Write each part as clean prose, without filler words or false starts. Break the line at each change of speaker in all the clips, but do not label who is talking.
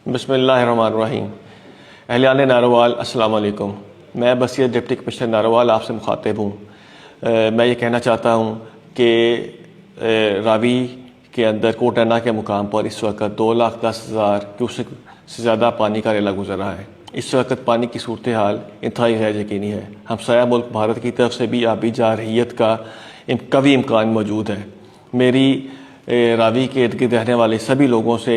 بسم اللہ الرحمن الرحیم۔ اہلیان ناروال السلام علیکم۔ میں بصیر ڈپٹی کمشنر ناروال آپ سے مخاطب ہوں۔ میں یہ کہنا چاہتا ہوں کہ راوی کے اندر کوٹینہ کے مقام پر اس وقت 2,10,000 کیوسک سے زیادہ پانی کا ریلا گزر رہا ہے۔ اس وقت پانی کی صورتحال انتہائی غیر یقینی ہے۔ ہمسایہ ملک بھارت کی طرف سے بھی آبی جارحیت کا قوی امکان موجود ہے۔ میری راوی کے ارد گرد رہنے والے سبھی لوگوں سے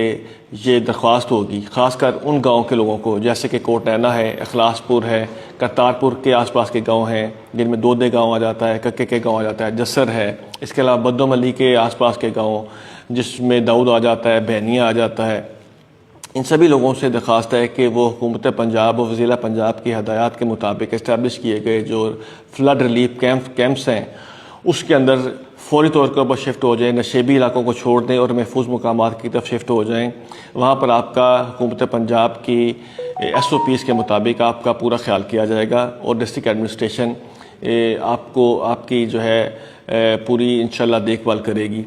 یہ درخواست ہوگی، خاص کر ان گاؤں کے لوگوں کو جیسے کہ کوٹینہ ہے، اخلاص پور ہے، کرتارپور کے آس پاس کے گاؤں ہیں جن میں دودے گاؤں آ جاتا ہے، ککے کے گاؤں آ جاتا ہے، جسر ہے، اس کے علاوہ بدو ملی کے آس پاس کے گاؤں جس میں داؤد آ جاتا ہے، بہنیہ آ جاتا ہے۔ ان سبھی لوگوں سے درخواست ہے کہ وہ حکومت پنجاب و وزیر پنجاب کی ہدایات کے مطابق اسٹیبلش کیے گئے جو فلڈ ریلیف کیمپس ہیں اس کے اندر فوری طور پر شفٹ ہو جائیں، نشیبی علاقوں کو چھوڑ دیں اور محفوظ مقامات کی طرف شفٹ ہو جائیں۔ وہاں پر آپ کا حکومت پنجاب کی SOPs کے مطابق آپ کا پورا خیال کیا جائے گا اور ڈسٹرکٹ ایڈمنسٹریشن آپ کی جو ہے پوری انشاءاللہ دیکھ بھال کرے گی۔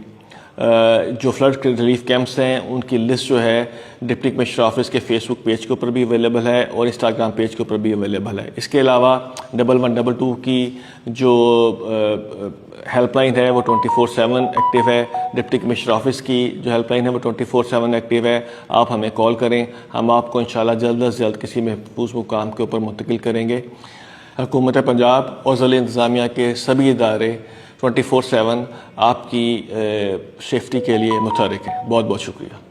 جو فلڈ ریلیف کیمپس ہیں ان کی لسٹ جو ہے ڈپٹی کمشنر آفس کے فیس بک پیج کے اوپر بھی اویلیبل ہے اور انسٹاگرام پیج کے اوپر بھی اویلیبل ہے۔ اس کے علاوہ 1122 کی جو ہیلپ لائن ہے وہ 24/7 ایکٹیو ہے۔ ڈپٹی کمشنر آفس کی جو ہیلپ لائن ہے وہ 24/7 ایکٹیو ہے۔ آپ ہمیں کال کریں، ہم آپ کو انشاءاللہ جلد از جلد کسی محفوظ مقام کے اوپر منتقل کریں گے۔ حکومت پنجاب اور ضلع انتظامیہ کے سبھی ادارے 24/7 آپ کی سیفٹی کے لیے متحرک ہیں۔ بہت بہت شکریہ۔